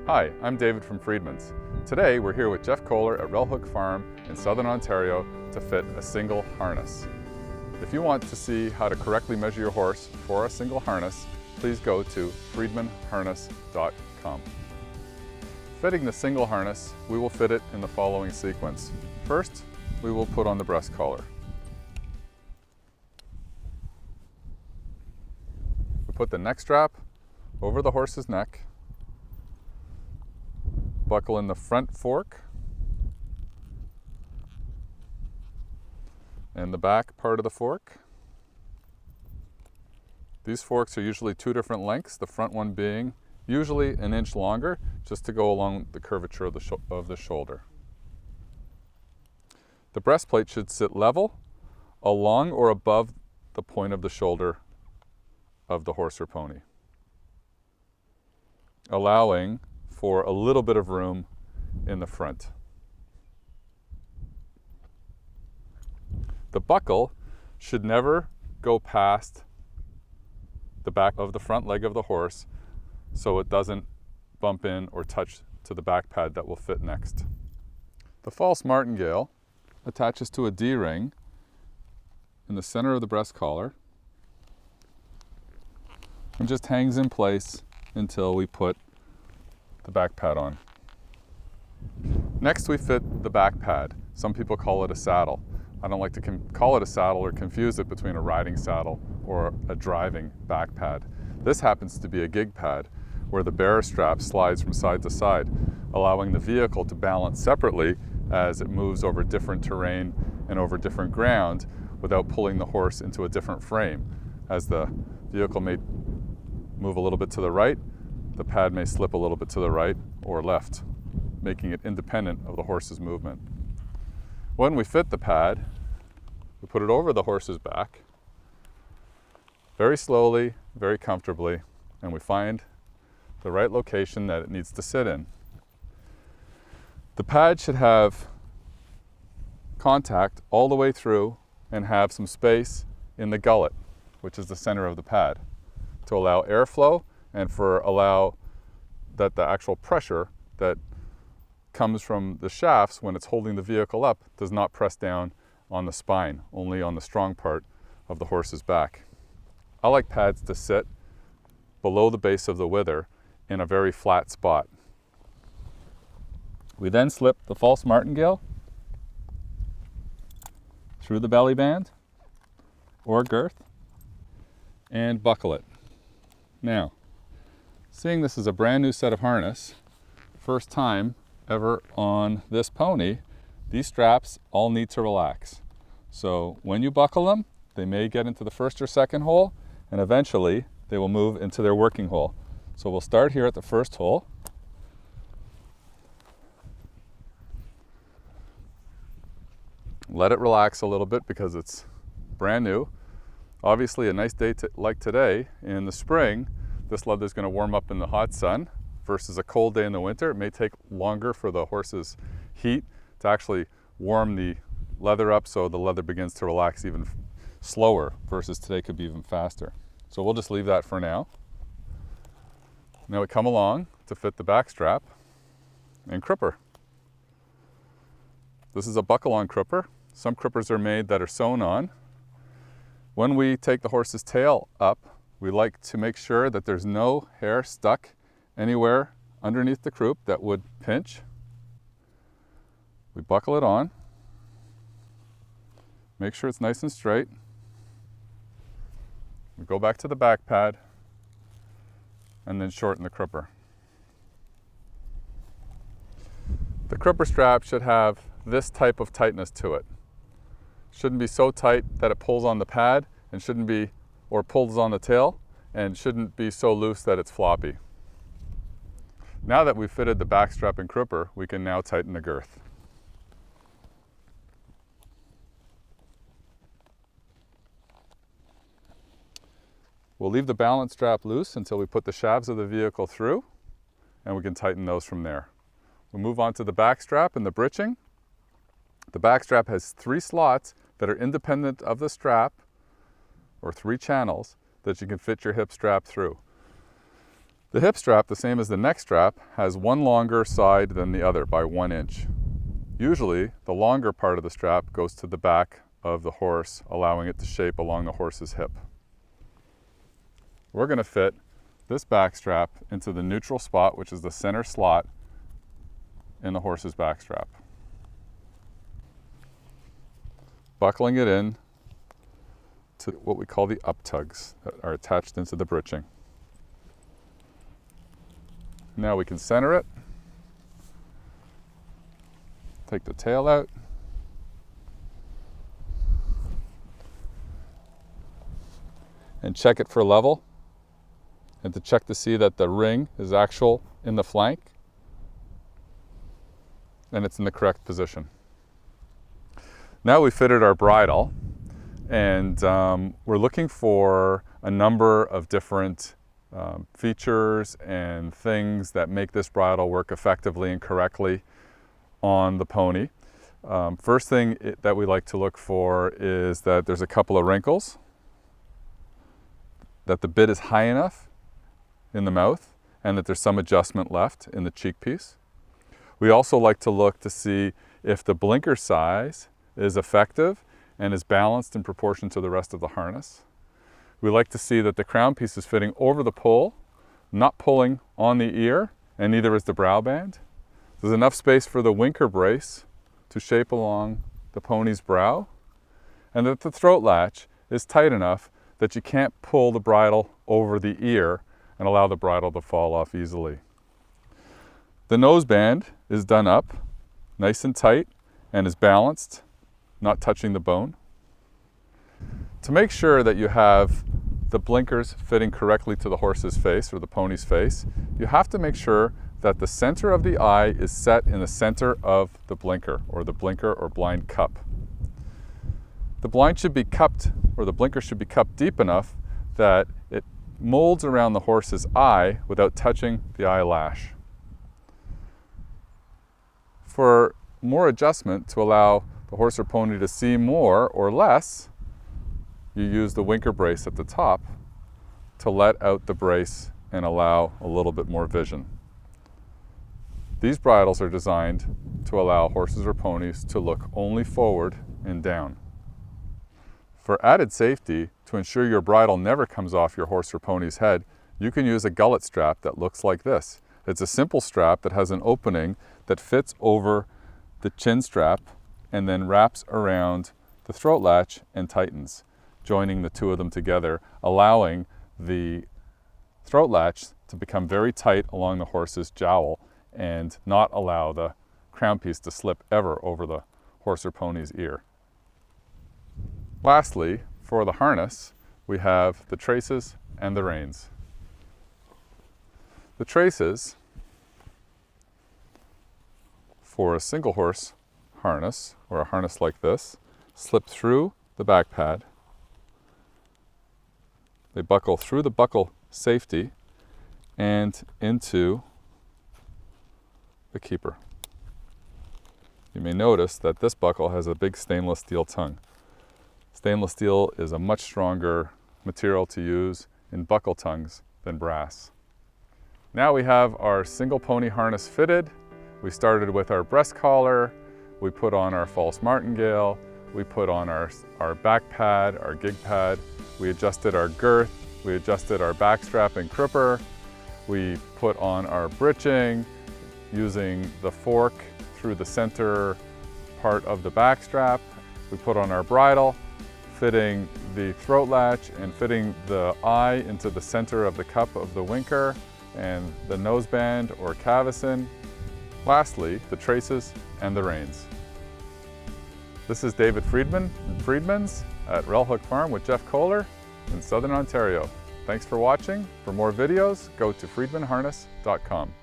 Hi, I'm David from Freedman's. Today we're here with Jeff Kohler at Railhook Farm in Southern Ontario to fit a single harness. If you want to see how to correctly measure your horse for a single harness, please go to freedmanharness.com. Fitting the single harness, we will fit it in the following sequence. First, we will put on the breast collar. We put the neck strap over the horse's neck, buckle in the front fork and the back part of the fork. These forks are usually two different lengths, the front one being usually an inch longer, just to go along the curvature of the shoulder. The breastplate should sit level along or above the point of the shoulder of the horse or pony, allowing for a little bit of room in the front. The buckle should never go past the back of the front leg of the horse so it doesn't bump in or touch to the back pad that will fit next. The false martingale attaches to a D-ring in the center of the breast collar and just hangs in place until we put the back pad on. Next we fit the back pad. Some people call it a saddle. I don't like to call it a saddle or confuse it between a riding saddle or a driving back pad. This happens to be a gig pad where the bearer strap slides from side to side, allowing the vehicle to balance separately as it moves over different terrain and over different ground without pulling the horse into a different frame. As the vehicle may move a little bit to the right, the pad may slip a little bit to the right or left, making it independent of the horse's movement. When we fit the pad, we put it over the horse's back, very slowly, very comfortably, and we find the right location that it needs to sit in. The pad should have contact all the way through and have some space in the gullet, which is the center of the pad, to allow airflow and allow that the actual pressure that comes from the shafts when it's holding the vehicle up does not press down on the spine, only on the strong part of the horse's back. I like pads to sit below the base of the wither in a very flat spot. We then slip the false martingale through the belly band or girth and buckle it. Now, seeing this is a brand new set of harness, first time ever on this pony, these straps all need to relax. So when you buckle them, they may get into the first or second hole, and eventually they will move into their working hole. So we'll start here at the first hole. Let it relax a little bit because it's brand new. Obviously a nice day like today in the spring, this leather is going to warm up in the hot sun versus a cold day in the winter. It may take longer for the horse's heat to actually warm the leather up so the leather begins to relax even slower versus today could be even faster. So we'll just leave that for now. Now we come along to fit the back strap and crupper. This is a buckle-on crupper. Some cruppers are made that are sewn on. When we take the horse's tail up, we like to make sure that there's no hair stuck anywhere underneath the croup that would pinch. We buckle it on. Make sure it's nice and straight. We go back to the back pad and then shorten the crupper. The crupper strap should have this type of tightness to it. Shouldn't be so tight that it pulls on the pad and shouldn't be, or pulls on the tail, and shouldn't be so loose that it's floppy. Now that we've fitted the back strap and crupper, we can now tighten the girth. We'll leave the balance strap loose until we put the shafts of the vehicle through, and we can tighten those from there. We'll move on to the back strap and the breeching. The back strap has 3 slots that are independent of the strap, or 3 channels that you can fit your hip strap through. The hip strap, the same as the neck strap, has one longer side than the other by 1 inch. Usually, the longer part of the strap goes to the back of the horse, allowing it to shape along the horse's hip. We're going to fit this back strap into the neutral spot, which is the center slot in the horse's back strap. Buckling it in to what we call the up tugs that are attached into the breeching. Now we can center it, take the tail out, and check it for level, and to check to see that the ring is actual in the flank and it's in the correct position. Now we fitted our bridle, and we're looking for a number of different features and things that make this bridle work effectively and correctly on the pony. First thing that we like to look for is that there's a couple of wrinkles, that the bit is high enough in the mouth, and that there's some adjustment left in the cheek piece. We also like to look to see if the blinker size is effective and is balanced in proportion to the rest of the harness. We like to see that the crown piece is fitting over the poll, not pulling on the ear, and neither is the brow band. There's enough space for the winker brace to shape along the pony's brow, and that the throat latch is tight enough that you can't pull the bridle over the ear and allow the bridle to fall off easily. The noseband is done up, nice and tight, and is balanced, not touching the bone. To make sure that you have the blinkers fitting correctly to the horse's face or the pony's face, you have to make sure that the center of the eye is set in the center of the blinker or blind cup. The blind should be cupped, or the blinker should be cupped deep enough that it molds around the horse's eye without touching the eyelash. For more adjustment to allow the horse or pony to see more or less, you use the winker brace at the top to let out the brace and allow a little bit more vision. These bridles are designed to allow horses or ponies to look only forward and down. For added safety, to ensure your bridle never comes off your horse or pony's head, you can use a gullet strap that looks like this. It's a simple strap that has an opening that fits over the chin strap and then wraps around the throat latch and tightens, joining the two of them together, allowing the throat latch to become very tight along the horse's jowl and not allow the crown piece to slip ever over the horse or pony's ear. Lastly, for the harness, we have the traces and the reins. The traces for a single horse harness, or a harness like this, slip through the back pad. They buckle through the buckle safety and into the keeper. You may notice that this buckle has a big stainless steel tongue. Stainless steel is a much stronger material to use in buckle tongues than brass. Now we have our single pony harness fitted. We started with our breast collar, we put on our false martingale, we put on our back pad, our gig pad, we adjusted our girth, we adjusted our back strap and crupper, we put on our breeching using the fork through the center part of the back strap, we put on our bridle, fitting the throat latch and fitting the eye into the center of the cup of the winker and the noseband or cavesson. Lastly, the traces and the reins. This is David Freedman from Freedman's at Railhook Farm with Jeff Kohler in Southern Ontario. Thanks for watching. For more videos, go to freedmanharness.com.